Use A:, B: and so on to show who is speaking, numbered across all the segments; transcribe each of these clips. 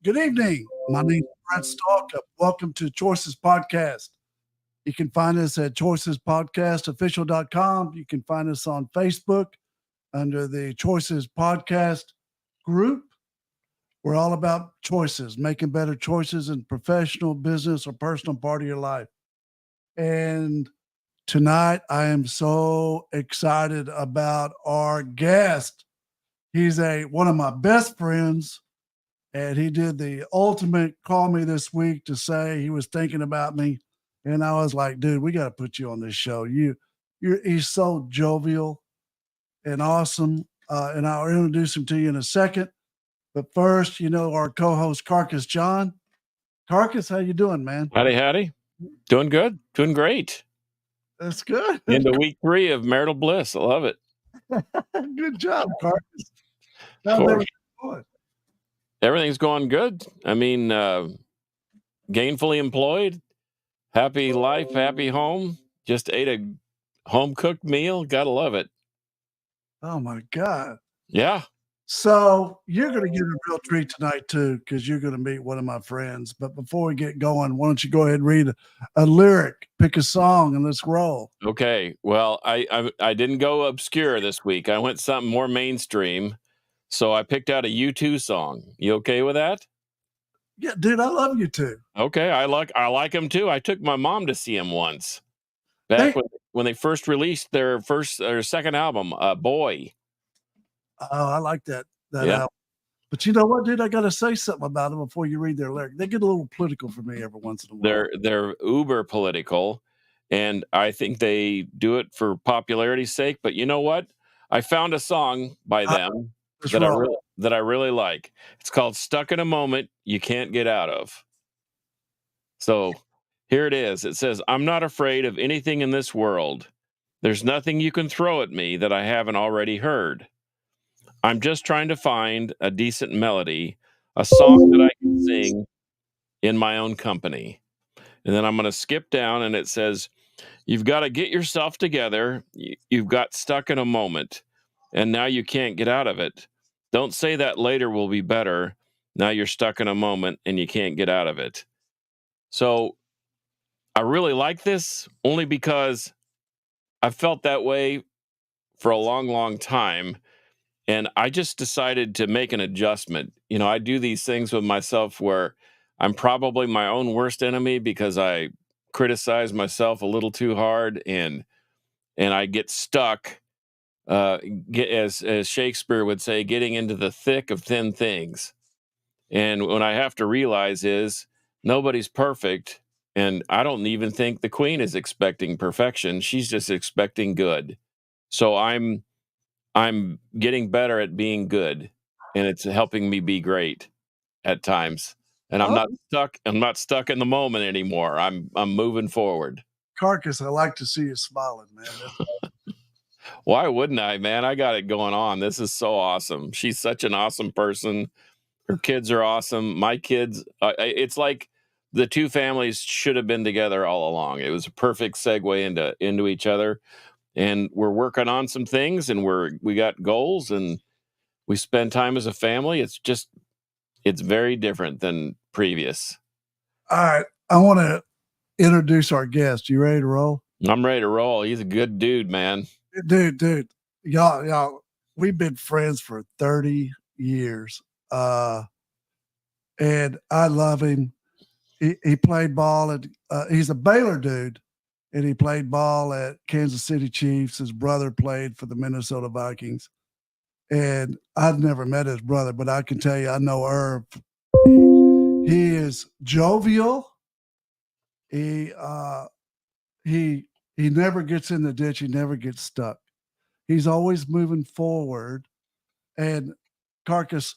A: Good evening. My name is Brent Stalkup. Welcome to Choices Podcast. You can find us at choicespodcastofficial.com. You can find us on Facebook under the Choices Podcast group. We're all about choices, making better choices in professional, business, or personal part of your life. And tonight, I am so excited about our guest. He's one of my best friends. And he did the ultimate call me this week to say he was thinking about me. And I was like, dude, we got to put you on this show. He's so jovial and awesome. And I'll introduce him to you in a second. But first, our co-host, Carcass John. Carcass, how you doing, man?
B: Howdy. Doing good. Doing great.
A: That's good.
B: Into week 3 of marital bliss. I love it.
A: Good job, Carcass.
B: Of course. Everything's going good. I mean, gainfully employed, happy life, happy home. Just ate a home-cooked meal. Gotta love it.
A: Oh, my God.
B: Yeah.
A: So you're going to get a real treat tonight, too, because you're going to meet one of my friends. But before we get going, why don't you go ahead and read a lyric, pick a song, and let's roll.
B: Okay. Well, I didn't go obscure this week. I went something more mainstream. So I picked out a U2 song. You okay with that?
A: Yeah, dude, I love U2.
B: Okay, I like them too. I took my mom to see them once, back when they first released their second album, Boy.
A: Oh, I like that
B: Yeah.
A: album. But you know what, dude? I got to say something about them before you read their lyric. They get a little political for me every once in a while.
B: They're uber political, and I think they do it for popularity's sake. But you know what? I found a song by them that I really like. It's called "Stuck in a Moment You Can't Get Out Of." So here it is. It says, "I'm not afraid of anything in this world. There's nothing you can throw at me that I haven't already heard. I'm just trying to find a decent melody, a song that I can sing in my own company." And then I'm going to skip down, and it says, "You've got to get yourself together. You've got stuck in a moment, and now you can't get out of it. Don't say that later will be better. Now you're stuck in a moment, and you can't get out of it." So I really like this only because I felt that way for a long, long time. And I just decided to make an adjustment. I do these things with myself where I'm probably my own worst enemy because I criticize myself a little too hard, and I get stuck, as Shakespeare would say, getting into the thick of thin things. And what I have to realize is nobody's perfect. And I don't even think the Queen is expecting perfection. She's just expecting good. So I'm getting better at being good, and it's helping me be great at times. And I'm not stuck in the moment anymore. I'm moving forward.
A: Carcass, I like to see you smiling, man.
B: Why wouldn't I, man? I got it going on. This is so awesome. She's such an awesome person. Her kids are awesome. My kids, it's like the two families should have been together all along. It was a perfect segue into each other. And we're working on some things, and we got goals, and we spend time as a family. It's very different than previous.
A: All right. I want to introduce our guest. You ready to roll?
B: I'm ready to roll. He's a good dude, man.
A: Dude. Y'all, we've been friends for 30 years. And I love him. He played ball at, he's a Baylor dude, and he played ball at Kansas City Chiefs. His brother played for the Minnesota Vikings. And I'd never met his brother, but I can tell you, I know Irv. He is jovial. He never gets in the ditch. He never gets stuck. He's always moving forward. And Carcass,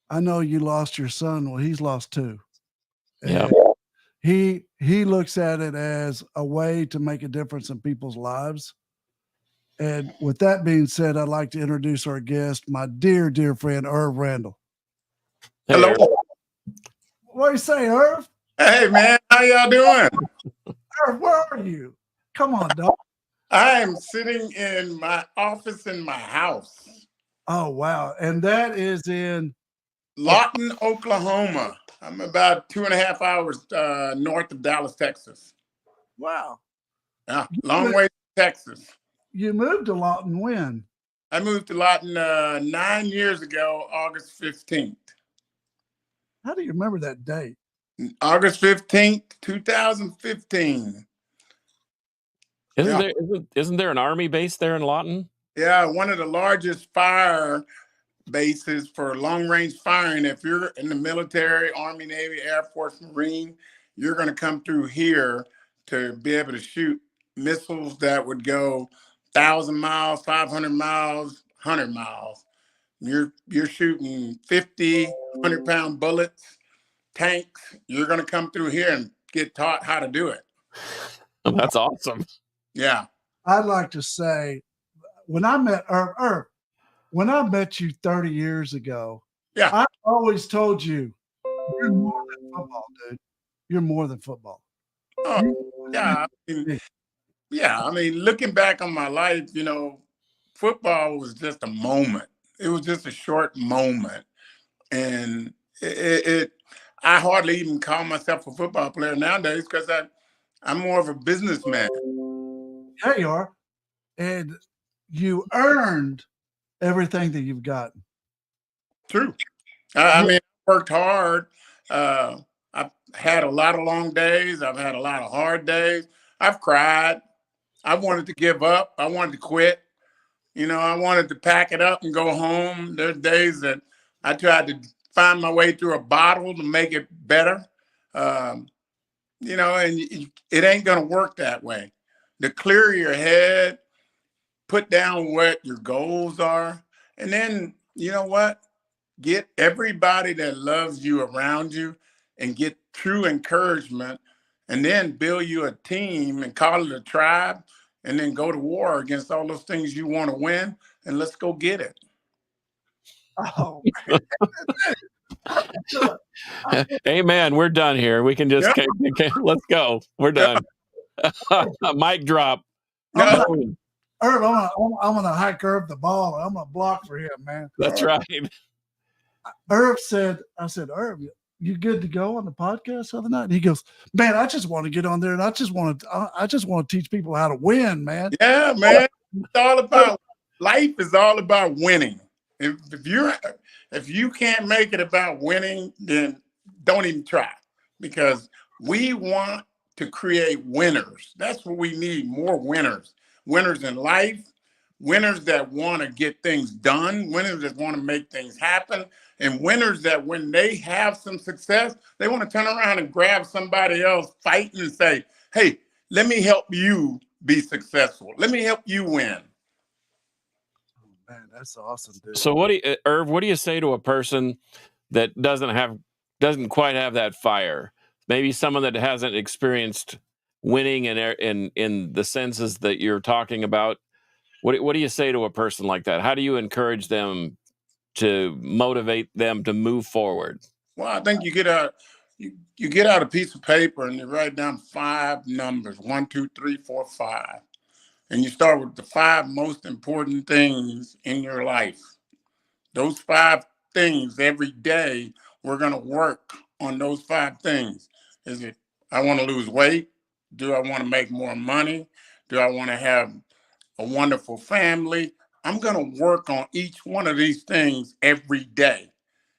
A: I know you lost your son. Well, he's lost 2.
B: Yeah.
A: He looks at it as a way to make a difference in people's lives. And with that being said, I'd like to introduce our guest, my dear, dear friend, Ervin Randle.
B: Hey,
C: hello.
B: Irv.
A: What do you say, Irv?
C: Hey, man. How y'all doing?
A: Irv, where are you? Come on, dog.
C: I'm sitting in my office in my house.
A: Oh, wow. And that is in
C: Lawton, Oklahoma. I'm about 2.5 hours north of Dallas, Texas.
A: Wow.
C: Yeah, long way to Texas.
A: You moved to Lawton when?
C: I moved to Lawton 9 years ago, August 15th.
A: How do you remember that date?
C: August 15th, 2015.
B: Isn't there an army base there in Lawton?
C: Yeah, one of the largest fire bases for long range firing. If you're in the military, Army, Navy, Air Force, Marine, you're going to come through here to be able to shoot missiles that would go 1,000 miles, 500 miles, 100 miles. You're shooting 50, 100-pound bullets, tanks. You're going to come through here and get taught how to do it.
B: That's awesome.
C: Yeah.
A: I'd like to say, when I met Irv, when I met you 30 years ago,
C: Yeah.
A: I always told you, you're more than football, dude. You're more than football.
C: Oh, yeah. I mean, looking back on my life, football was just a moment. It was just a short moment. And I hardly even call myself a football player nowadays because I'm more of a businessman.
A: Yeah, you are. And you earned everything that you've gotten.
C: True. I mean, I worked hard. I've had a lot of long days. I've had a lot of hard days. I've cried. I wanted to give up. I wanted to quit. I wanted to pack it up and go home. There's days that I tried to find my way through a bottle to make it better. And it ain't going to work that way. The clearer your head, put down what your goals are, and then, you know what? Get everybody that loves you around you and get true encouragement, and then build you a team and call it a tribe, and then go to war against all those things you want to win, and let's go get it.
A: Oh,
B: Hey, man, we're done here. We can just let's go. We're done. Mic drop.
A: Irv, I'm gonna hike Irv the ball. I'm gonna block for him, man.
B: That's right.
A: Irv said, Irv, you good to go on the podcast the other night? And he goes, man, I just want to get on there and I just want to teach people how to win, man.
C: Yeah, man. It's all about life is all about winning. If you can't make it about winning, then don't even try, because we want to create winners. That's what we need, more winners. Winners in life, winners that want to get things done, winners that want to make things happen, and winners that when they have some success, they want to turn around and grab somebody else fighting and say, hey, let me help you be successful. Let me help you win.
A: Man, that's awesome, dude.
B: So Irv, what do you say to a person that doesn't quite have that fire? Maybe someone that hasn't experienced winning in the senses that you're talking about. What do you say to a person like that? How do you encourage them to motivate them to move forward?
C: Well, I think you get out a piece of paper and you write down 5 numbers, 1, 2, 3, 4, 5. And you start with the 5 most important things in your life. Those 5 things every day, we're going to work on those 5 things. Is it, I want to lose weight? Do I want to make more money? Do I want to have a wonderful family? I'm going to work on each one of these things every day.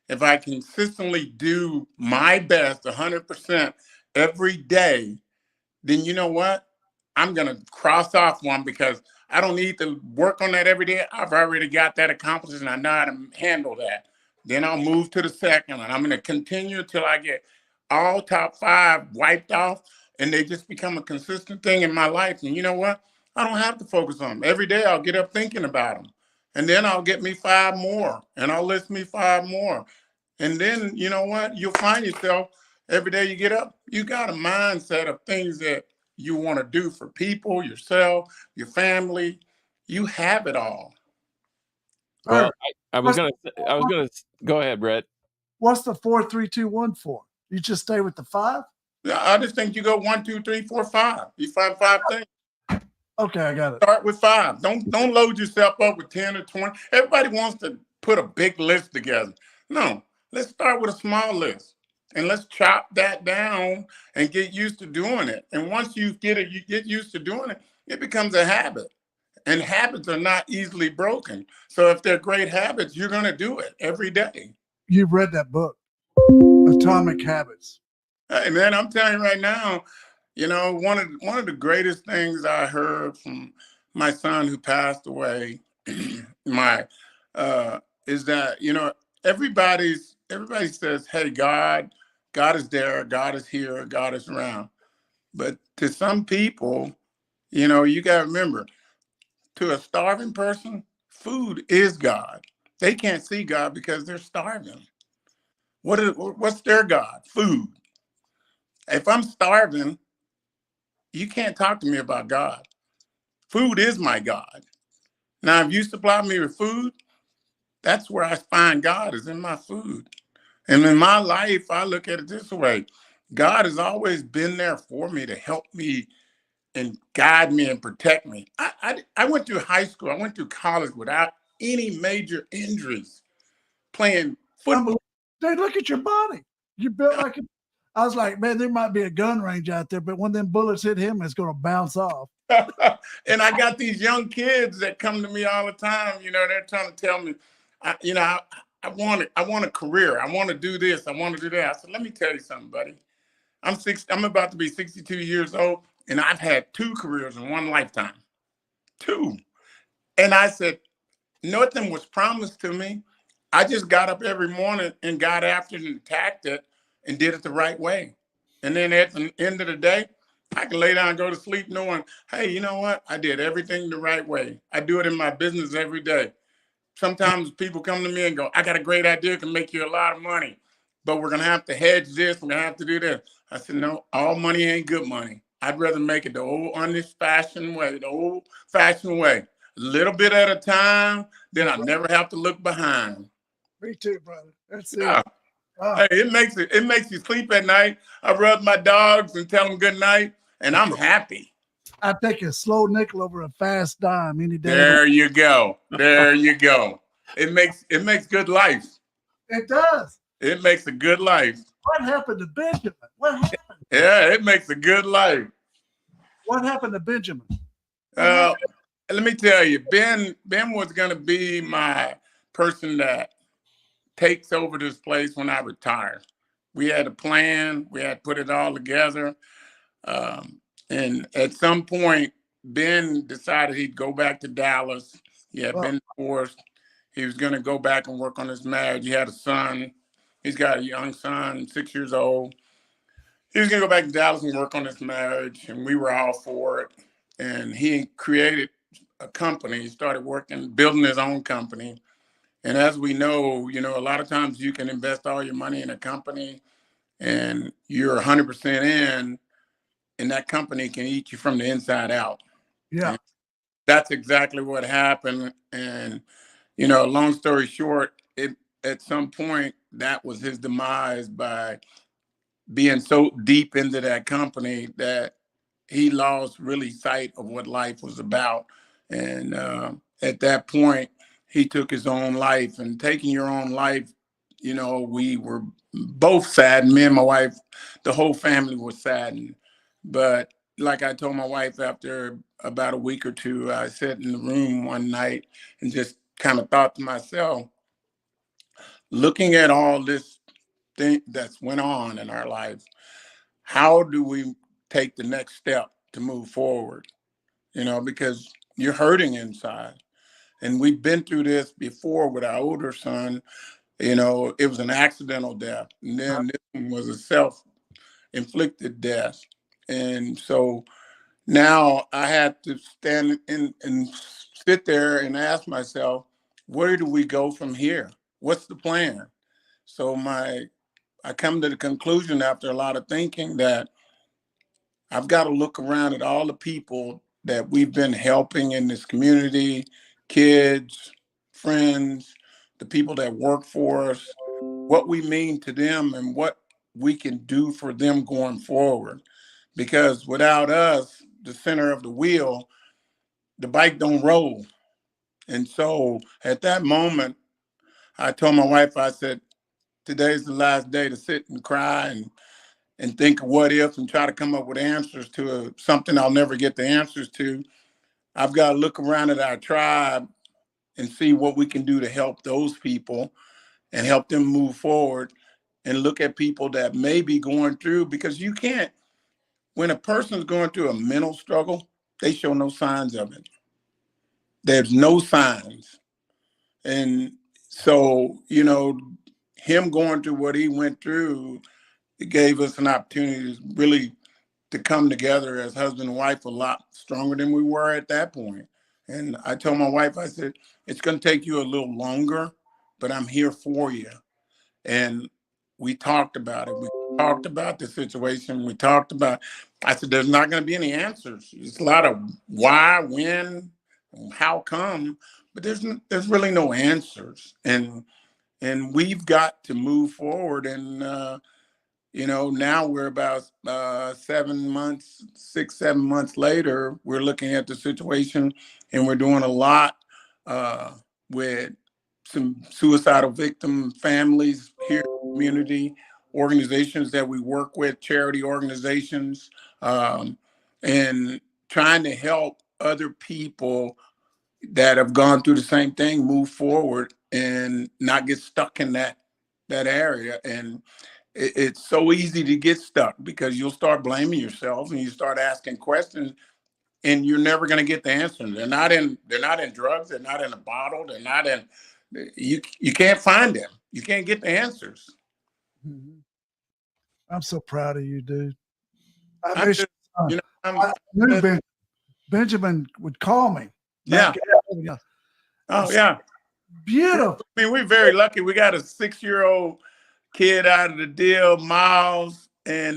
C: If I consistently do my best 100% every day, then you know what? I'm going to cross off one because I don't need to work on that every day. I've already got that accomplished and I know how to handle that. Then I'll move to the second one. I'm going to continue until I get all top 5 wiped off and they just become a consistent thing in my life. And you know what? I don't have to focus on them. Every day I'll get up thinking about them. And then I'll get me 5 more and I'll list me 5 more. And then, you know what? You'll find yourself every day you get up, you got a mindset of things that you want to do for people, yourself, your family. You have it all.
B: Well, I was gonna go ahead, Brett.
A: What's the 4, 3, 2, 1 for? You just stay with the 5?
C: Yeah, I just think you go 1, 2, 3, 4, 5. You find 5 things.
A: Okay, I got it.
C: Start with 5. Don't load yourself up with 10 or 20. Everybody wants to put a big list together. No, let's start with a small list and let's chop that down and get used to doing it. And once you get used to doing it, it becomes a habit. And habits are not easily broken. So if they're great habits, you're going to do it every day.
A: You've read that book, Atomic Habits.
C: And then I'm telling you right now, you know, one of the greatest things I heard from my son who passed away, is that, you know, everybody says, hey, God is there, God is here, God is around. But to some people, you know, you got to remember, to a starving person, food is God. They can't see God because they're starving. What's their God? Food. If I'm starving, you can't talk to me about God. Food is my God. Now, if you supply me with food, that's where I find God, is in my food. And in my life, I look at it this way. God has always been there for me to help me and guide me and protect me. I went through high school, I went through college without any major injuries playing football.
A: Dude, look at your body. You built like I was like, man, there might be a gun range out there, but when them bullets hit him, it's going to bounce off.
C: And I got these young kids that come to me all the time. You know, they're trying to tell me, I want a career. I want to do this. I want to do that. I said, let me tell you something, buddy. I'm about to be 62 years old, and I've had 2 careers in one lifetime. 2. And I said, nothing was promised to me. I just got up every morning and got after it and attacked it and did it the right way. And then at the end of the day, I can lay down and go to sleep knowing, hey, you know what? I did everything the right way. I do it in my business every day. Sometimes people come to me and go, I got a great idea, it can make you a lot of money, but we're going to have to hedge this. We're going to have to do this. I said, no, all money ain't good money. I'd rather make it the old old-fashioned way, a little bit at a time, then I never have to look behind.
A: Me too, brother. That's it.
C: Yeah. Hey, it makes you sleep at night. I rub my dogs and tell them good night, and I'm happy.
A: I take a slow nickel over a fast dime any day.
C: There you go. There you go. It makes good life.
A: It does.
C: It makes a good life.
A: What happened to Benjamin? What happened?
C: Yeah, it makes a good life.
A: What happened to Benjamin?
C: Let me tell you, Ben was going to be my person that takes over this place when I retire. We had a plan. We had put it all together. And at some point, Ben decided he'd go back to Dallas. He had been divorced. He was going to go back and work on his marriage. He had a son. He's got a young son, 6 years old. He was going to go back to Dallas and work on his marriage, and we were all for it. And he created a company. He started building his own company. And as we know, you know, a lot of times you can invest all your money in a company and you're 100% in, and that company can eat you from the inside out.
A: Yeah.
C: And that's exactly what happened. And, you know, long story short, at some point, that was his demise by being so deep into that company that he lost really sight of what life was about. And at that point, he took his own life. And taking your own life, you know, we were both saddened. Me and my wife, the whole family was saddened. But like I told my wife after about a week or two, I sat in the room one night and just kind of thought to myself, looking at all this thing that's went on in our life, how do we take the next step to move forward? You know, because you're hurting inside. And we've been through this before with our older son. You know, it was an accidental death. And then this one was a self-inflicted death. And so now I had to stand and sit there and ask myself, where do we go from here? What's the plan? So I come to the conclusion after a lot of thinking that I've got to look around at all the people that we've been helping in this community, kids, friends, the people that work for us, what we mean to them and what we can do for them going forward. Because without us, the center of the wheel, the bike don't roll. And so at that moment, I told my wife, I said, today's the last day to sit and cry and think of what if and try to come up with answers to something I'll never get the answers to. I've got to look around at our tribe and see what we can do to help those people and help them move forward, and look at people that may be going through, because you can't, when a person's going through a mental struggle, they show no signs of it. There's no signs. And so, him going through what he went through, it gave us an opportunity to really to come together as husband and wife a lot stronger than we were at that point. And I told my wife, I said, it's going to take you a little longer, but I'm here for you. And we talked about it. We talked about the situation. We talked about, I said, there's not going to be any answers. It's a lot of why, when, how come, but there's really no answers. And we've got to move forward. And, now we're about 7 months, 6, 7 months later, we're looking at the situation, and we're doing a lot with some suicidal victim families here in the community, organizations that we work with, charity organizations, and trying to help other people that have gone through the same thing move forward and not get stuck in that area. And it's so easy to get stuck because you'll start blaming yourself and you start asking questions, and you're never going to get the answer. They're not in drugs. They're not in a bottle. They're not in, you can't find them. You can't get the answers.
A: I'm so proud of you, dude.
C: I
A: knew Benjamin would call me.
C: Yeah. Oh, yeah.
A: Beautiful.
C: I mean, we're very lucky. We got a 6-year-old kid out of the deal, Miles, and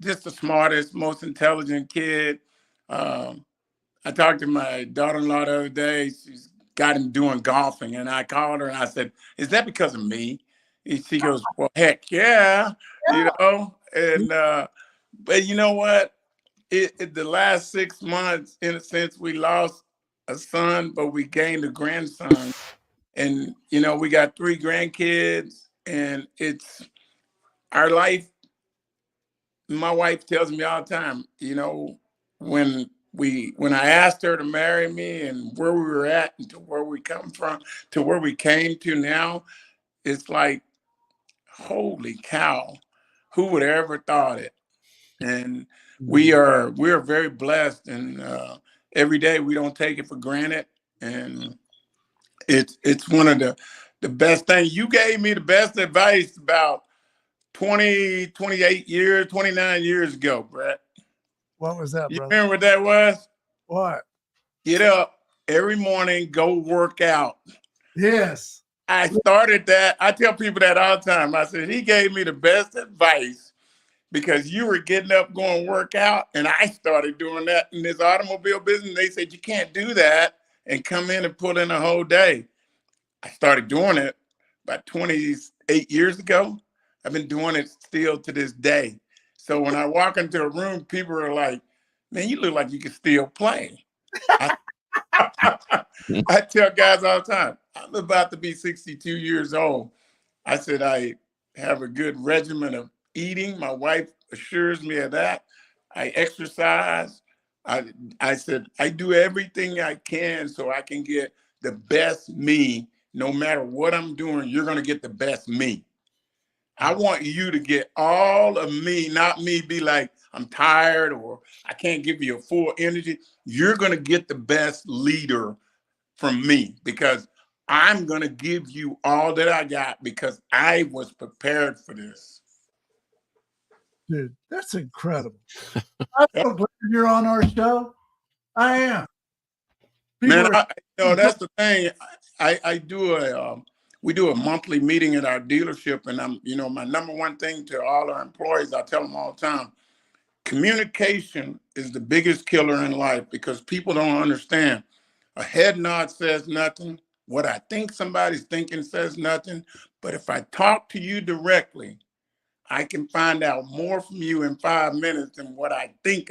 C: just the smartest, most intelligent kid. I talked to my daughter-in-law the other day. She's got him doing golfing, and I called her and I said, "Is that because of me?" And she goes, "Well, heck yeah, And but you know what? The last 6 months, in a sense, we lost a son, but we gained a grandson. And, we got 3 grandkids, and it's our life. My wife tells me all the time, when I asked her to marry me and where we were at and to where we come from, to where we came to now, it's like, holy cow, who would have ever thought it? And we're very blessed, and every day we don't take it for granted. And it's one of the best things. You gave me the best advice about 20, 28 years, 29 years ago, Brett.
A: What was that,
C: You
A: brother?
C: remember what that was?
A: What?
C: Get up every morning, go work out.
A: Yes.
C: I started that. I tell people that all the time. I said, he gave me the best advice because you were getting up, going work out, and I started doing that in this automobile business. They said, you can't do that and come in and put in a whole day. I started doing it about 28 years ago. I've been doing it still to this day. So when I walk into a room, people are like, man, you look like you can still play. I tell guys all the time, I'm about to be 62 years old. I said, I have a good regimen of eating. My wife assures me of that. I exercise. I said, I do everything I can so I can get the best me. No matter what I'm doing, you're going to get the best me. I want you to get all of me, not me be like, I'm tired or I can't give you a full energy. You're going to get the best leader from me because I'm going to give you all that I got because I was prepared for this.
A: Dude, that's incredible. I'm so glad you're on our show. I am.
C: Man, that's the thing. We do a monthly meeting at our dealership, and my number one thing to all our employees, I tell them all the time, communication is the biggest killer in life because people don't understand. A head nod says nothing. What I think somebody's thinking says nothing. But if I talk to you directly, I can find out more from you in 5 minutes than what I think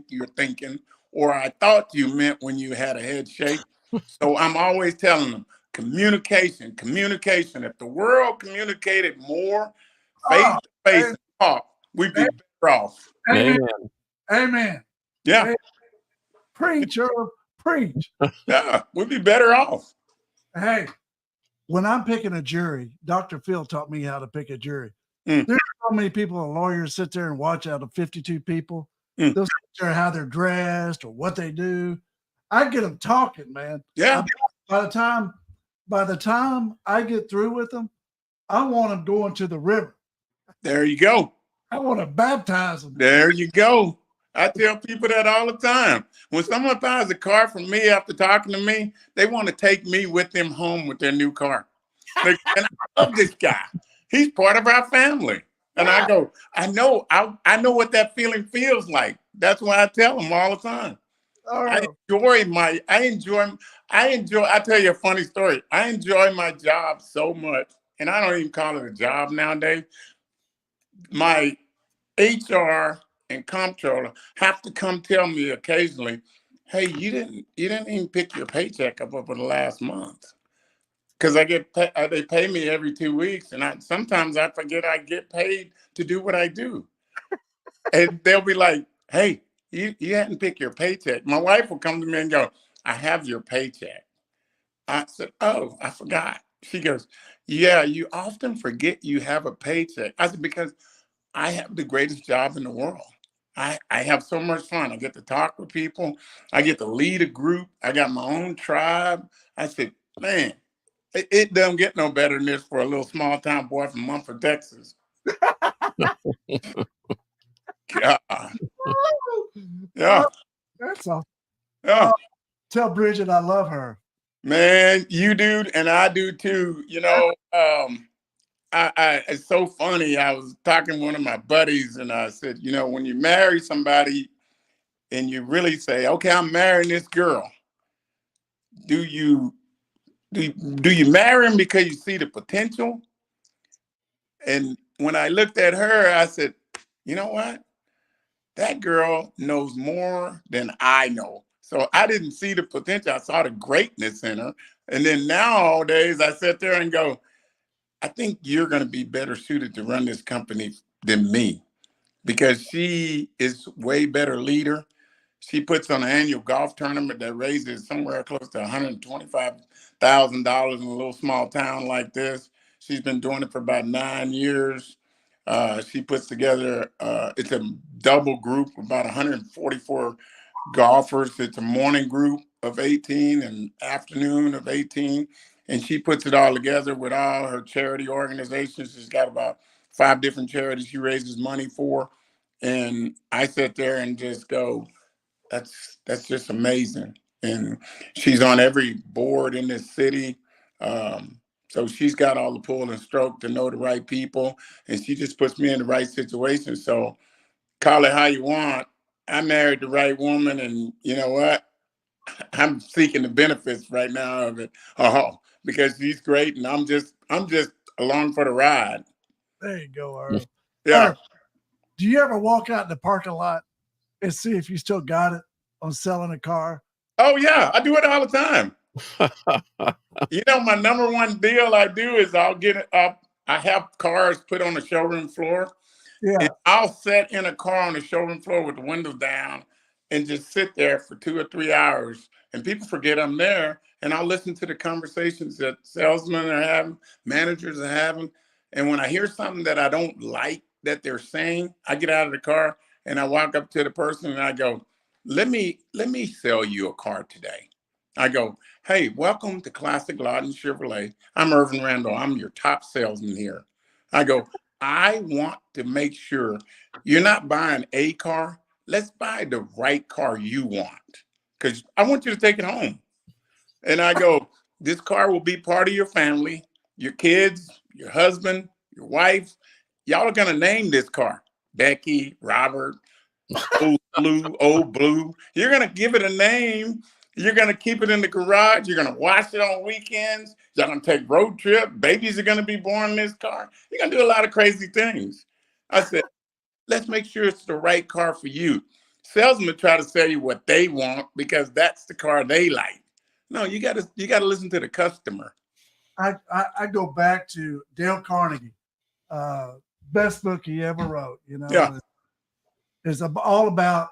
C: you're thinking, or I thought you meant when you had a head shake. So I'm always telling them, Communication. If the world communicated more face
A: Oh,
C: to face and talk, we'd be better off.
A: amen.
B: Amen.
A: Amen.
C: Yeah.
A: Amen. Preach, Irv. Preach.
C: Yeah. We'd be better off.
A: Hey, when I'm picking a jury, Dr. Phil taught me how to pick a jury.
C: Mm.
A: There's so many people, lawyers sit there and watch out of 52 people.
C: Mm.
A: They'll sit there how they're dressed or what they do. I get them talking, man.
C: Yeah.
A: By the time I get through with them, I want them going to the river.
C: There you go.
A: I want to baptize them.
C: There you go. I tell people that all the time. When someone buys a car from me after talking to me, they want to take me with them home with their new car. And I love this guy. He's part of our family. And I go, I know what that feeling feels like. That's why I tell them all the time. I tell you a funny story. I enjoy my job so much, and I don't even call it a job nowadays. My HR and comptroller have to come tell me occasionally, hey, you didn't even pick your paycheck up over the last month. Because they pay me every 2 weeks, and sometimes I forget I get paid to do what I do. And they'll be like, hey, you hadn't picked your paycheck. My wife will come to me and go, I have your paycheck. I said, oh, I forgot. She goes, yeah, you often forget you have a paycheck. I said, because I have the greatest job in the world. I have so much fun. I get to talk with people. I get to lead a group. I got my own tribe. I said, man, it doesn't get no better than this for a little small town boy from Mumford, Texas. God. Yeah.
A: That's all.
C: Yeah.
A: Tell Bridget I love her.
C: Man, you do, and I do too. You know, it's so funny. I was talking to one of my buddies, and I said, you know, when you marry somebody and you really say, okay, I'm marrying this girl, do you marry him because you see the potential? And when I looked at her, I said, you know what? That girl knows more than I know. So I didn't see the potential. I saw the greatness in her. And then nowadays I sit there and go, I think you're going to be better suited to run this company than me, because she is way better leader. She puts on an annual golf tournament that raises somewhere close to $125,000 in a little small town like this. She's been doing it for about 9 years. She puts together, it's a double group, about 144 golfers. It's a morning group of 18 and afternoon of 18. And she puts it all together with all her charity organizations. She's got about 5 different charities she raises money for. And I sit there and just go, that's just amazing. And she's on every board in this city. So she's got all the pull and stroke to know the right people, and she just puts me in the right situation. So call it how you want. I married the right woman, and you know what? I'm seeking the benefits right now of it. Oh, because she's great, and I'm just along for the ride.
A: There you go, Irv.
C: Yeah.
A: Irv, do you ever walk out in the parking lot and see if you still got it on selling a car?
C: Oh yeah, I do it all the time. You know, my number one deal I do is I'll get it up. I have cars put on the showroom floor.
A: Yeah.
C: And I'll sit in a car on the showroom floor with the windows down and just sit there for 2 or 3 hours. And people forget I'm there. And I'll listen to the conversations that salesmen are having, managers are having. And when I hear something that I don't like that they're saying, I get out of the car and I walk up to the person and I go, let me sell you a car today. I go, hey, welcome to Classic Lawton Chevrolet. I'm Ervin Randle. I'm your top salesman here. I go, I want to make sure you're not buying a car. Let's buy the right car you want, because I want you to take it home. And I go, this car will be part of your family, your kids, your husband, your wife. Y'all are going to name this car Becky, Robert, Old Blue. You're going to give it a name. You're going to keep it in the garage. You're going to wash it on weekends. You're going to take road trip. Babies are going to be born in this car. You're going to do a lot of crazy things. I said, let's make sure it's the right car for you. Salesmen try to sell you what they want because that's the car they like. No, you got to listen to the customer.
A: I go back to Dale Carnegie, best book he ever wrote. You know,
C: Yeah.
A: is all about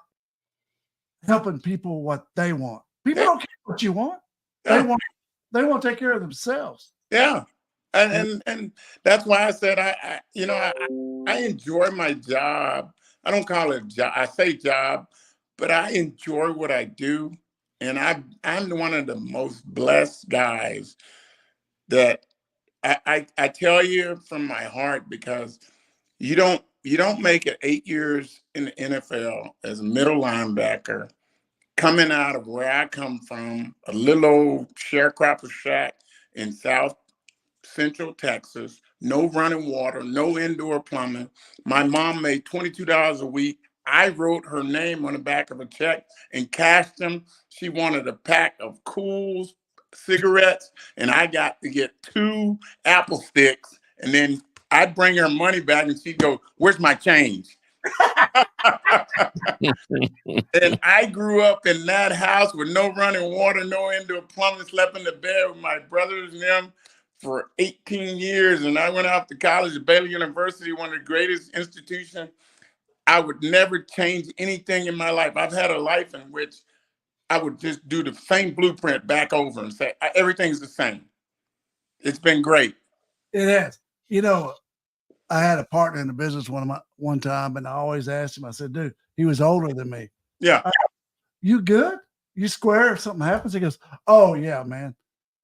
A: helping people what they want. People don't care what you want.
C: Yeah.
A: They want to take care of themselves.
C: Yeah. And that's why I said I enjoy my job. I don't call it job. I say job, but I enjoy what I do. And I'm one of the most blessed guys that I tell you from my heart, because you don't make it 8 years in the NFL as a middle linebacker, coming out of where I come from, a little old sharecropper shack in South Central Texas, no running water, no indoor plumbing. My mom made $22 a week. I wrote her name on the back of a check and cashed them. She wanted a pack of Cools cigarettes, and I got to get 2 apple sticks. And then I'd bring her money back, and she'd go, "Where's my change?" And I grew up in that house with no running water, no indoor plumbing, slept in the bed with my brothers and them for 18 years. And I went off to college at Baylor University, one of the greatest institutions. I would never change anything in my life. I've had a life in which I would just do the same blueprint back over and say, everything's the same. It's been great.
A: It has. You know, I had a partner in the business one time, and I always asked him, I said, dude, he was older than me.
C: Yeah.
A: You good? You square if something happens? He goes, oh, yeah, man.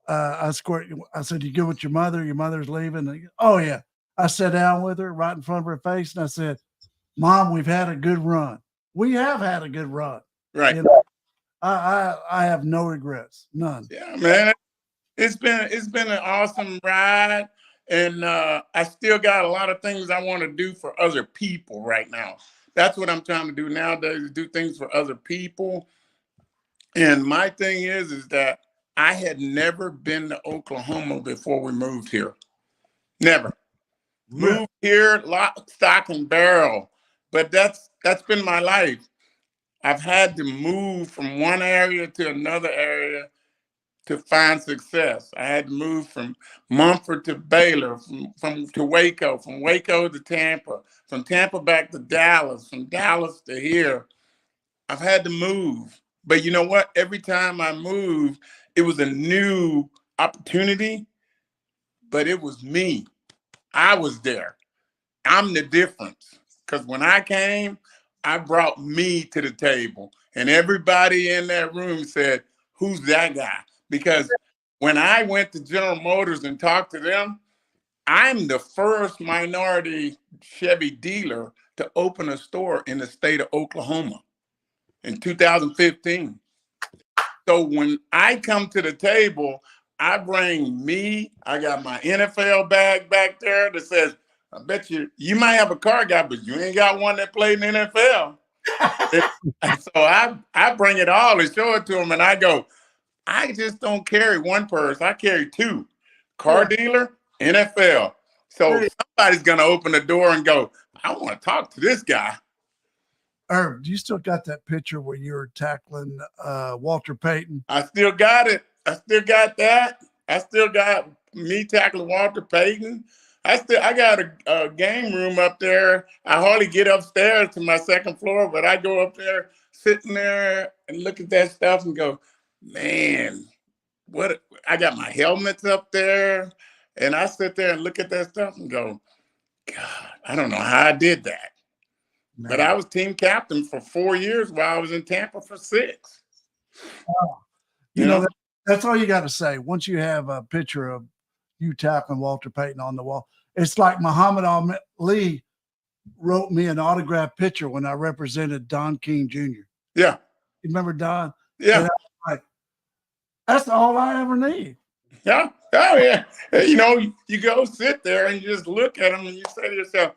A: I square. I said, you good with your mother? Your mother's leaving. And oh, yeah. I sat down with her right in front of her face, and I said, Mom, we've had a good run. We have had a good run.
C: Right.
A: You know, I have no regrets. None.
C: Yeah, man. It's been an awesome ride. And I still got a lot of things I want to do for other people right now. That's what I'm trying to do nowadays, do things for other people. And my thing is that I had never been to Oklahoma before we moved here. Never.
A: Really?
C: Moved here, lock, stock, and barrel. But that's been my life. I've had to move from one area to another area to find success. I had to move from Mumford to Baylor, from to Waco, from Waco to Tampa, from Tampa back to Dallas, from Dallas to here. I've had to move. But you know what? Every time I moved, it was a new opportunity, but it was me. I was there. I'm the difference. Because when I came, I brought me to the table. And everybody in that room said, who's that guy? Because when I went to General Motors and talked to them, I'm the first minority Chevy dealer to open a store in the state of Oklahoma in 2015. So when I come to the table, I bring me. I got my NFL bag back there that says, I bet you might have a car guy, but you ain't got one that played in the NFL. And so I bring it all and show it to them, and I go, I just don't carry one purse. I carry 2. Car dealer, NFL. So somebody's going to open the door and go, I want to talk to this guy.
A: Erv, do you still got that picture where you were tackling Walter Payton?
C: I still got it. I still got that. I still got me tackling Walter Payton. I got a game room up there. I hardly get upstairs to my second floor, but I go up there, sitting there and look at that stuff and go, man, what? I got my helmets up there, and I sit there and look at that stuff and go, God, I don't know how I did that. Man. But I was team captain for 4 years while I was in Tampa for 6.
A: You know that's all you got to say. Once you have a picture of you tackling Walter Payton on the wall, it's like Muhammad Ali wrote me an autographed picture when I represented Don King Jr.
C: Yeah.
A: You remember Don?
C: Yeah.
A: That's all I ever need.
C: Yeah. Oh, yeah. You know, you go sit there and you just look at them and you say to yourself,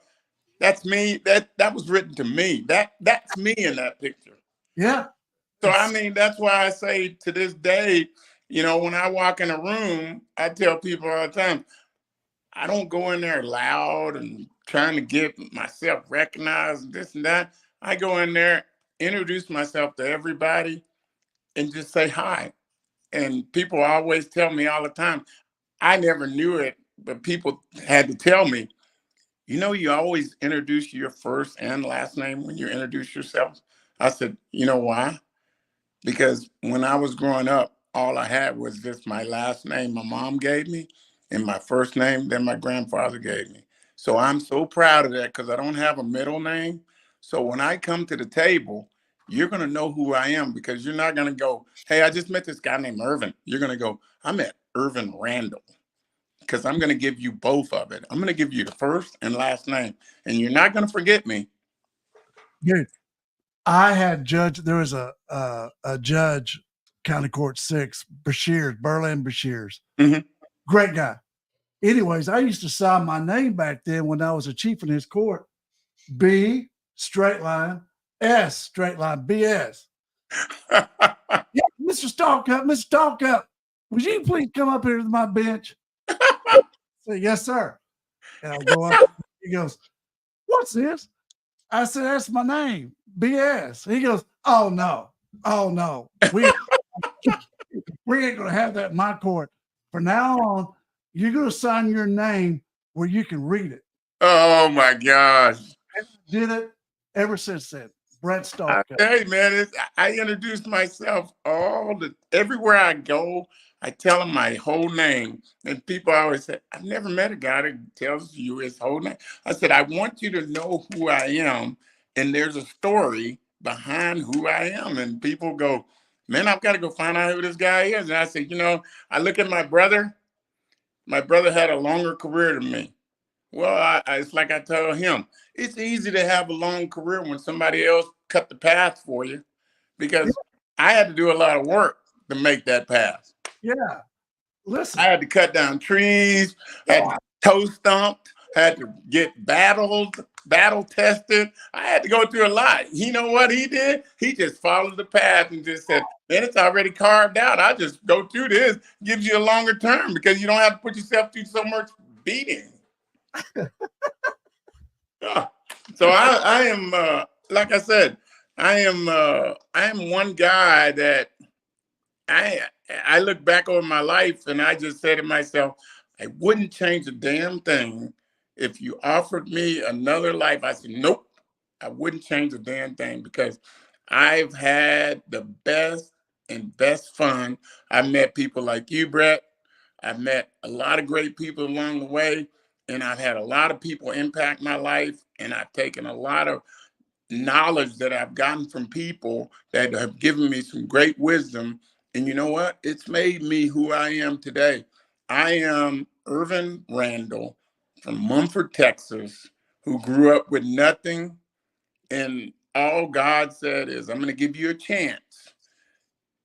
C: that's me. That was written to me. That's me in that picture.
A: Yeah.
C: So, I mean, that's why I say to this day, you know, when I walk in a room, I tell people all the time, I don't go in there loud and trying to get myself recognized and this and that. I go in there, introduce myself to everybody and just say hi. And people always tell me all the time, I never knew it, but people had to tell me, you always introduce your first and last name when you introduce yourself. I said, you know why? Because when I was growing up, all I had was just my last name my mom gave me and my first name that my grandfather gave me. So I'm so proud of that because I don't have a middle name. So when I come to the table, you're going to know who I am because you're not going to go, hey, I just met this guy named Ervin. You're going to go, I met Ervin Randle because I'm going to give you both of it. I'm going to give you the first and last name, and you're not going to forget me.
A: Dude, I had judge. There was a judge, County Court 6, Berlin Bashirs.
C: Mhm.
A: Great guy. Anyways, I used to sign my name back then when I was a chief in his court. B, straight line, S, straight line, BS. Yeah, Mr. Stalkup, would you please come up here to my bench? I say, yes, sir. And I go up. He goes, what's this? I said, that's my name, BS. He goes, oh no, we ain't gonna have that in my court. From now on, you're gonna sign your name where you can read it.
C: Oh my gosh.
A: Did it ever since then. Brett Stalkup.
C: Hey man, I introduce myself everywhere I go. I tell them my whole name, and people always say, "I've never met a guy that tells you his whole name." I said, "I want you to know who I am, and there's a story behind who I am." And people go, "Man, I've got to go find out who this guy is." And I said, I look at my brother. My brother had a longer career than me. Well, it's like I tell him, it's easy to have a long career when somebody else cut the path for you because I had to do a lot of work to make that path.
A: Yeah. Listen.
C: I had to cut down trees, had to toe stumped, had to get battle tested. I had to go through a lot. You know what he did? He just followed the path and just said, man, it's already carved out. I just go through this, gives you a longer term because you don't have to put yourself through so much beating. So I am, like I said, I am one guy that I look back over my life and I just say to myself, I wouldn't change a damn thing. If you offered me another life, I said, nope, I wouldn't change a damn thing because I've had the best and best fun. I met people like you, Brett. I've met a lot of great people along the way, and I've had a lot of people impact my life, and I've taken a lot of knowledge that I've gotten from people that have given me some great wisdom. And you know what? It's made me who I am today. I am Ervin Randle from Mumford, Texas, who grew up with nothing. And all God said is, I'm going to give you a chance.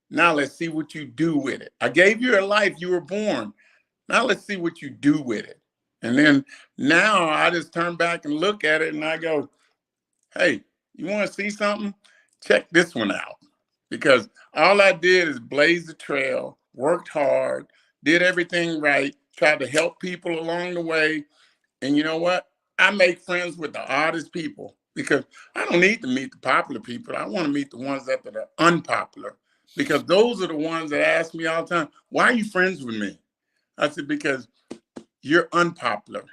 C: Now let's see what you do with it. I gave you a life. You were born. Now let's see what you do with it. And then now I just turn back and look at it and I go, hey, you want to see something? Check this one out. Because all I did is blaze the trail, worked hard, did everything right, tried to help people along the way. And you know what? I make friends with the oddest people because I don't need to meet the popular people. I want to meet the ones that are unpopular because those are the ones that ask me all the time, why are you friends with me? I said, because you're unpopular.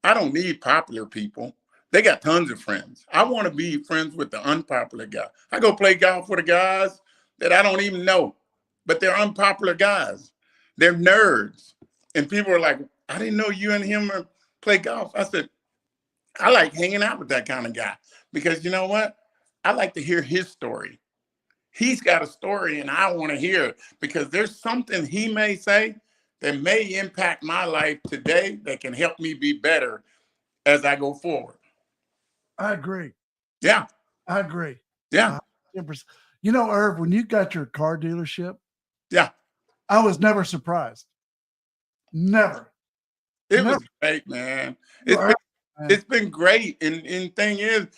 C: I don't need popular people. They got tons of friends. I want to be friends with the unpopular guy. I go play golf with the guys that I don't even know, but they're unpopular guys. They're nerds. And people are like, I didn't know you and him play golf. I said, I like hanging out with that kind of guy because you know what? I like to hear his story. He's got a story and I want to hear it because there's something he may say that may impact my life today that can help me be better as I go forward.
A: I agree.
C: Yeah.
A: I agree.
C: Yeah.
A: 100%. You know, Irv, when you got your car dealership,
C: yeah,
A: I was never surprised. Never.
C: It was great, man. It's been great. And thing is,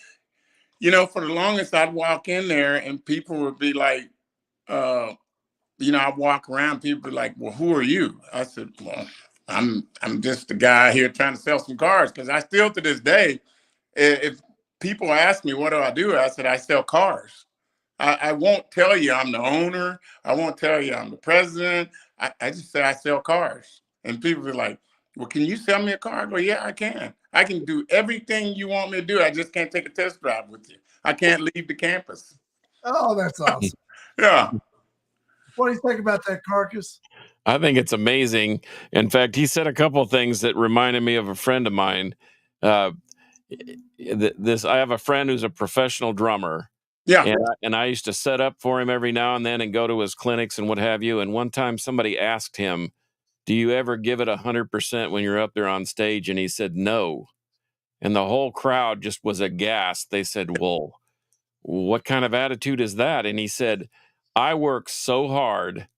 C: for the longest I'd walk in there and people would be like, I walk around, people be like, well, who are you? I said, well, I'm just the guy here trying to sell some cars. Because I still to this day, if people ask me what do I do, I said I sell cars. I won't tell you I'm the owner. I won't tell you I'm the president. I just say I sell cars. And people be like, well, can you sell me a car? I go, yeah, I can. I can do everything you want me to do. I just can't take a test drive with you. I can't leave the campus.
A: Oh, that's awesome.
C: Yeah.
A: What do you think about that, Carcass?
B: I think it's amazing. In fact, he said a couple of things that reminded me of a friend of mine. I have a friend who's a professional drummer.
C: Yeah.
B: And I used to set up for him every now and then and go to his clinics and what have you. And one time somebody asked him, do you ever give it 100% when you're up there on stage? And he said, no. And the whole crowd just was aghast. They said, well, what kind of attitude is that? And he said, I work so hard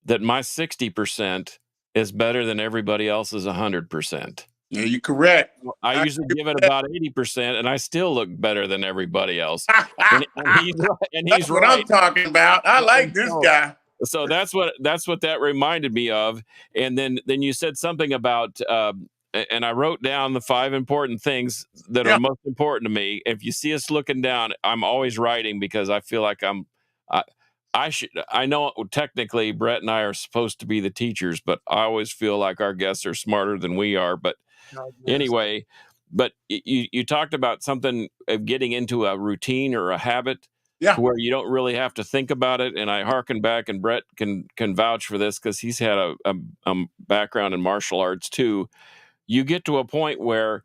B: that my 60% is better than everybody else's 100%.
C: Yeah, you're correct.
B: I usually give it about 80%, and I still look better than everybody else. And
C: That's what I'm talking about. I like this guy.
B: So that's what that reminded me of. And then you said something about, and I wrote down the 5 important things that are most important to me. If you see us looking down, I'm always writing because I feel like I know technically Brett and I are supposed to be the teachers, but I always feel like our guests are smarter than we are. But anyway, but you talked about something of getting into a routine or a habit where you don't really have to think about it. And I hearken back, and Brett can vouch for this because he's had a background in martial arts too. You get to a point where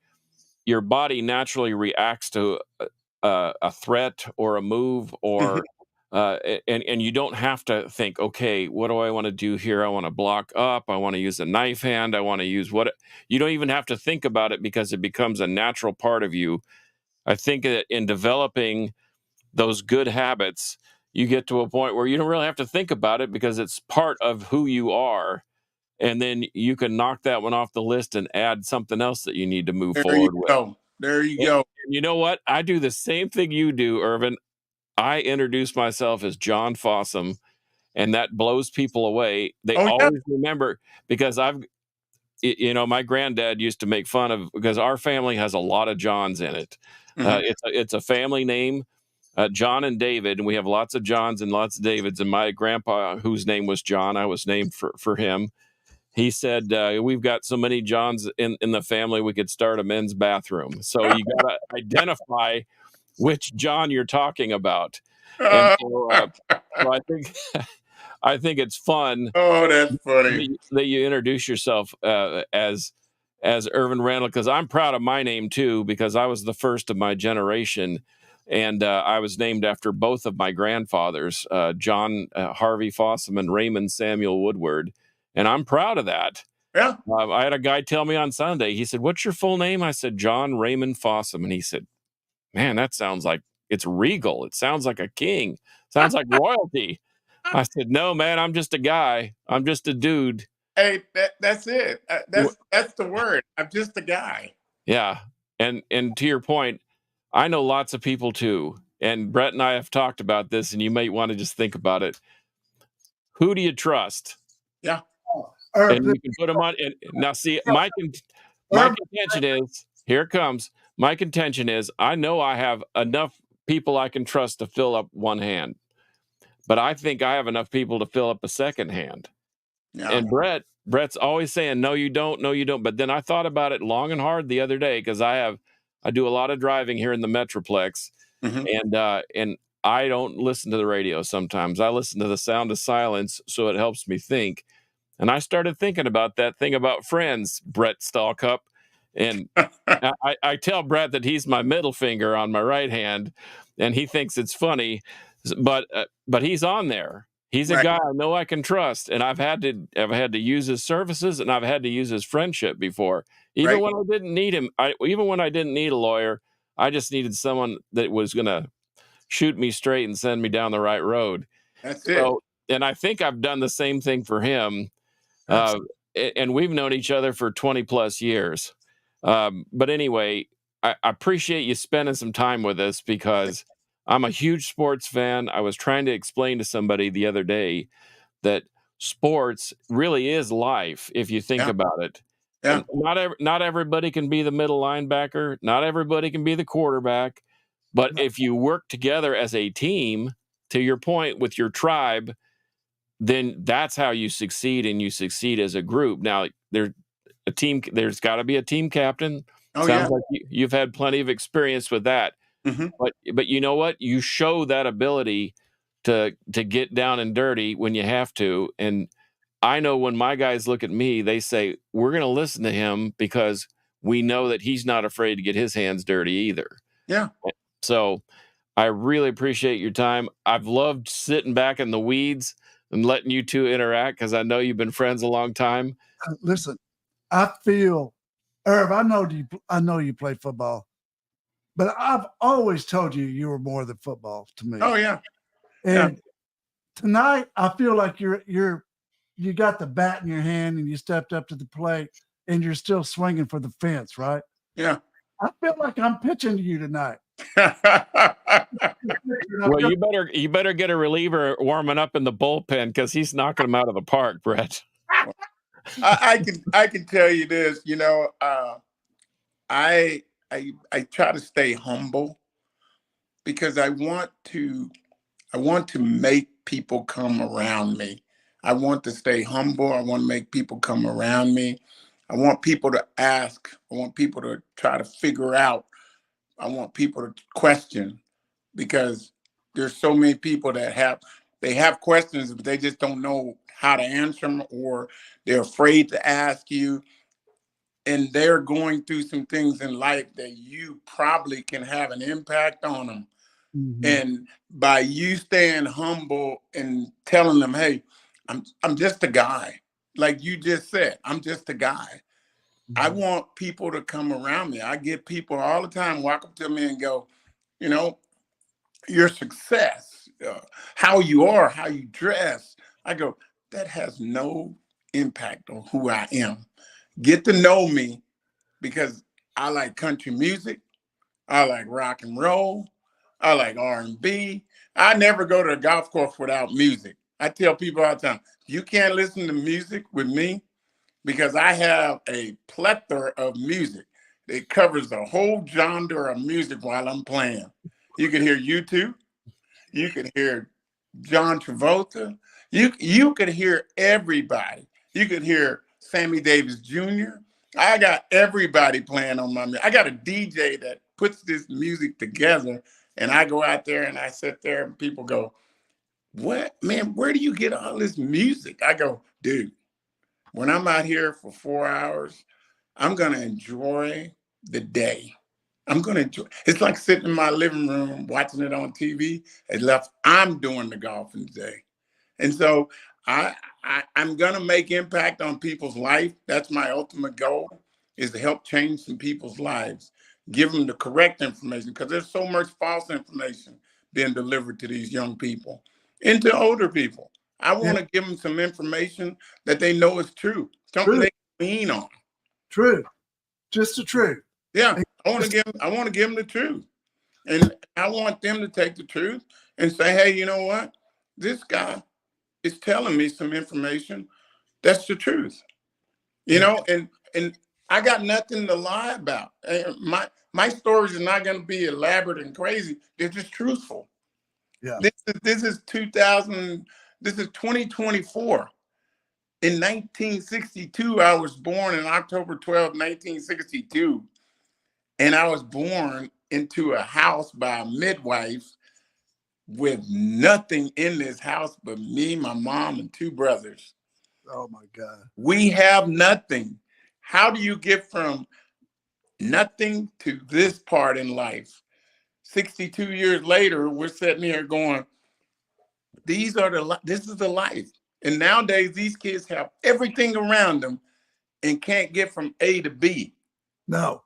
B: your body naturally reacts to a threat or a move or and you don't have to think, okay, what do I want to do here? I want to block up. I want to use a knife hand. I want to use you don't even have to think about it because it becomes a natural part of you. I think that in developing those good habits, you get to a point where you don't really have to think about it because it's part of who you are. And then you can knock that one off the list and add something else that you need to move forward with.
C: There you go.
B: And you know what? I do the same thing you do, Ervin. I introduce myself as John Fossum, and that blows people away. They always remember because my granddad used to make fun of, because our family has a lot of Johns in it. It's a family name, John and David, and we have lots of Johns and lots of Davids. And my grandpa, whose name was John, I was named for him. He said, we've got so many Johns in the family, we could start a men's bathroom. So you got to identify which John you're talking about. And so I think it's fun.
C: Oh, that's funny
B: that you introduce yourself as Ervin Randle, because I'm proud of my name too, because I was the first of my generation, and I was named after both of my grandfathers, John Harvey Fossum and Raymond Samuel Woodward, and I'm proud of that.
C: Yeah.
B: I had a guy tell me on Sunday. He said, "What's your full name?" I said, "John Raymond Fossum," and he said, "Man, that sounds like it's regal. It sounds like a king. Sounds like royalty." I said, "No, man, I'm just a guy. I'm just a dude."
C: Hey, that's it. That's the word. I'm just a guy.
B: Yeah. And to your point, I know lots of people too. And Brett and I have talked about this, and you might want to just think about it. Who do you trust?
C: Yeah.
B: And you can put them on. And now, see, my contention is, here it comes. My contention is, I know I have enough people I can trust to fill up one hand, but I think I have enough people to fill up a second hand. Yeah. And Brett's always saying, no, you don't, no, you don't. But then I thought about it long and hard the other day, because I do a lot of driving here in the Metroplex, and I don't listen to the radio sometimes. I listen to the sound of silence, so it helps me think. And I started thinking about that thing about Friends, Brett Stallcup. And I tell Brett that he's my middle finger on my right hand, and he thinks it's funny, but he's on there. He's a guy I know I can trust, and I've had to use his services, and I've had to use his friendship before. Even when I didn't need him, even when I didn't need a lawyer, I just needed someone that was going to shoot me straight and send me down the right road.
C: That's it.
B: And I think I've done the same thing for him. And we've known each other for 20 plus years. But anyway, I appreciate you spending some time with us, because I'm a huge sports fan. I was trying to explain to somebody the other day that sports really is life, if you think about it. Yeah. Not everybody can be the middle linebacker. Not everybody can be the quarterback. But if you work together as a team, to your point, with your tribe, then that's how you succeed, and you succeed as a group. Now, a team. There's got to be a team captain.
C: Oh,
B: Sounds
C: yeah.
B: like you've had plenty of experience with that.
C: Mhm.
B: But you know what? You show that ability to get down and dirty when you have to. And I know when my guys look at me, they say, we're going to listen to him because we know that he's not afraid to get his hands dirty either.
C: Yeah.
B: So I really appreciate your time. I've loved sitting back in the weeds and letting you two interact because I know you've been friends a long time.
A: Listen, I feel, Irv, I know you play football, but I've always told you you were more than football to me.
C: Oh, yeah.
A: And tonight, I feel like you got the bat in your hand and you stepped up to the plate and you're still swinging for the fence, right?
C: Yeah.
A: I feel like I'm pitching to you tonight.
B: Well, you better get a reliever warming up in the bullpen because he's knocking them out of the park, Brett.
C: I can tell you this, I try to stay humble because I want to make people come around me. I want to stay humble. I want to make people come around me. I want people to ask. I want people to try to figure out. I want people to question because there's so many people that have questions, but they just don't know how to answer them, or they're afraid to ask you. And they're going through some things in life that you probably can have an impact on them.
A: Mhm.
C: And by you staying humble and telling them, hey, I'm just a guy. Like you just said, I'm just a guy. I want people to come around me. I get people all the time walk up to me and go, your success, how you are, how you dress. I go, that has no impact on who I am. Get to know me because I like country music. I like rock and roll. I like R&B. I never go to a golf course without music. I tell people all the time, you can't listen to music with me because I have a plethora of music. It covers the whole genre of music while I'm playing. You can hear U2. You can hear John Travolta. You could hear everybody. You could hear Sammy Davis Jr. I got everybody playing on my music. I got a DJ that puts this music together, and I go out there and I sit there and people go, what, man, where do you get all this music? I go, dude, when I'm out here for 4 hours, I'm going to enjoy the day. I'm going to enjoy. It's like sitting in my living room watching it on TV. I'm doing the golfing today. And so I'm going to make impact on people's life. That's my ultimate goal, is to help change some people's lives, give them the correct information, because there's so much false information being delivered to these young people and to older people. I want to give them some information that they know is true, something they can lean on.
A: True. Just the truth.
C: Yeah, I want to give them the truth. And I want them to take the truth and say, hey, you know what? This guy is telling me some information that's the truth. And I got nothing to lie about. My stories are not going to be elaborate and crazy. They're just truthful.
A: Yeah.
C: This is 2024. In 1962, I was born on October 12, 1962. And I was born into a house by a midwife with nothing in this house but me, my mom, and 2 brothers.
A: Oh, my God.
C: We have nothing. How do you get from nothing to this part in life? 62 years later, we're sitting here going, this is the life. And nowadays, these kids have everything around them and can't get from A to B.
A: No.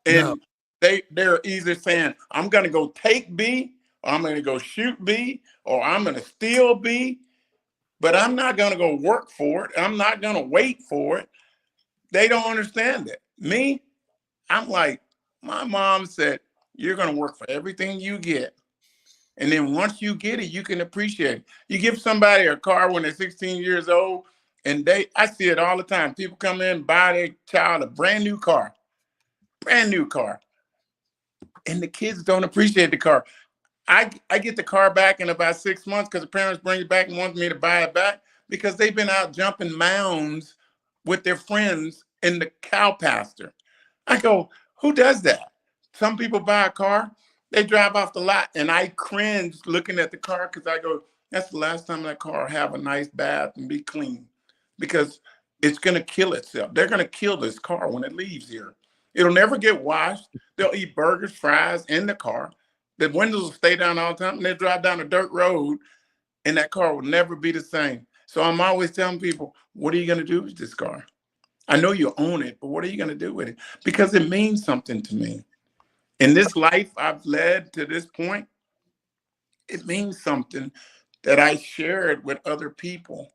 C: And they're either saying, I'm going to go take B, or I'm going to go shoot B, or I'm going to steal B, but I'm not going to go work for it. I'm not going to wait for it. They don't understand it. Me, I'm like, my mom said, you're going to work for everything you get. And then once you get it, you can appreciate it. You give somebody a car when they're 16 years old, and I see it all the time. People come in, buy their child a brand new car. And the kids don't appreciate the car. I get the car back in about 6 months because the parents bring it back and want me to buy it back because they've been out jumping mounds with their friends in the cow pasture. I go, who does that? Some people buy a car, they drive off the lot, and I cringe looking at the car because I go, that's the last time that car have a nice bath and be clean, because it's going to kill itself. They're going to kill this car when it leaves here. It'll never get washed. They'll eat burgers, fries in the car. The windows will stay down all the time, and they drive down a dirt road, and that car will never be the same. So I'm always telling people, what are you going to do with this car? I know you own it, but what are you going to do with it? Because it means something to me. In this life I've led to this point, it means something that I share it with other people,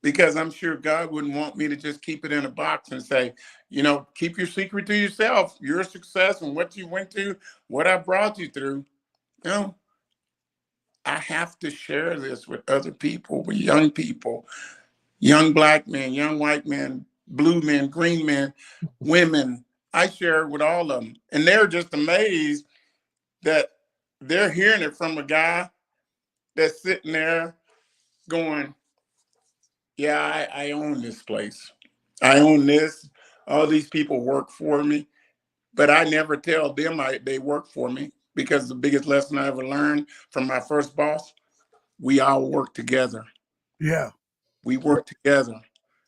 C: because I'm sure God wouldn't want me to just keep it in a box and say, keep your secret to yourself, your success and what you went through, what I brought you through. I have to share this with other people, with young people, young Black men, young white men, blue men, green men, women. I share it with all of them. And they're just amazed that they're hearing it from a guy that's sitting there going, yeah, I own this place. I own this. All these people work for me. But I never tell them they work for me, because the biggest lesson I ever learned from my first boss, we all work together.
A: Yeah.
C: We work together.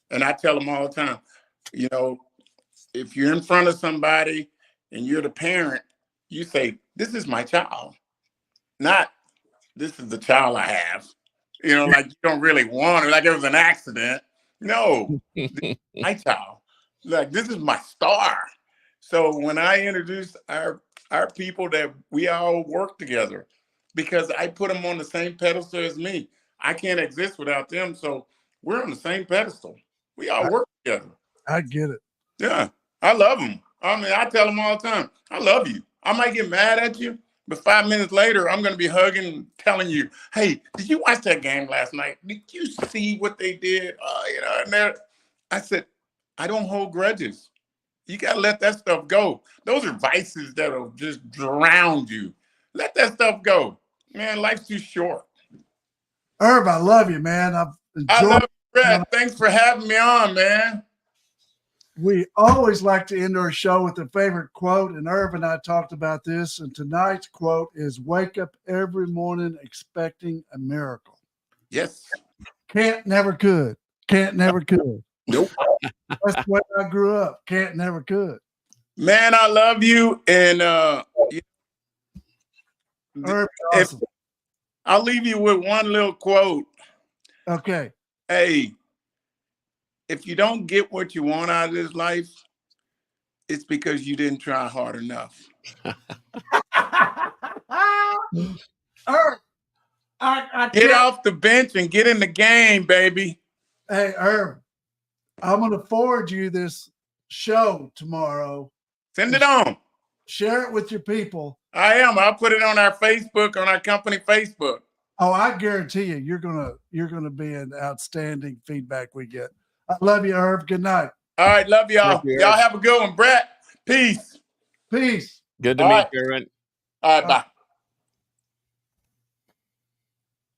C: And I tell them all the time, if you're in front of somebody and you're the parent, you say, this is my child, not this is the child I have. Like you don't really want it, like it was an accident. No, this is my child. Like, this is my star. So when I introduce our people, that we all work together, because I put them on the same pedestal as me. I can't exist without them. So we're on the same pedestal. We all work together.
A: I get it.
C: Yeah, I love them. I mean, I tell them all the time, I love you. I might get mad at you, but 5 minutes later, I'm going to be hugging and telling you, hey, did you watch that game last night? Did you see what they did? And I said, I don't hold grudges. You got to let that stuff go. Those are vices that'll just drown you. Let that stuff go. Man, life's too short.
A: Erv, I love you, man.
C: I love you, Brett. Thanks for having me on, man.
A: We always like to end our show with a favorite quote, and Erv and I talked about this, and tonight's quote is, wake up every morning expecting a miracle.
C: Yes.
A: Can't, never could. Can't, never could.
C: Nope.
A: That's the way I grew up. Can't, never could.
C: Man, I love you. And
A: Erv, awesome.
C: I'll leave you with one little quote.
A: Okay.
C: Hey, if you don't get what you want out of this life, it's because you didn't try hard enough.
A: Erv,
C: get off the bench and get in the game, baby.
A: Hey, Erv, I'm going to forward you this show tomorrow.
C: Send it on.
A: Share it with your people.
C: I am. I'll put it on our Facebook, on our company Facebook.
A: Oh, I guarantee you, you're gonna be an outstanding feedback we get. I love you, Erv. Good night.
C: All right, love y'all. Y'all have a good one, Brett. Peace.
A: Peace.
B: Good to meet you, Ervin.
C: All right, bye.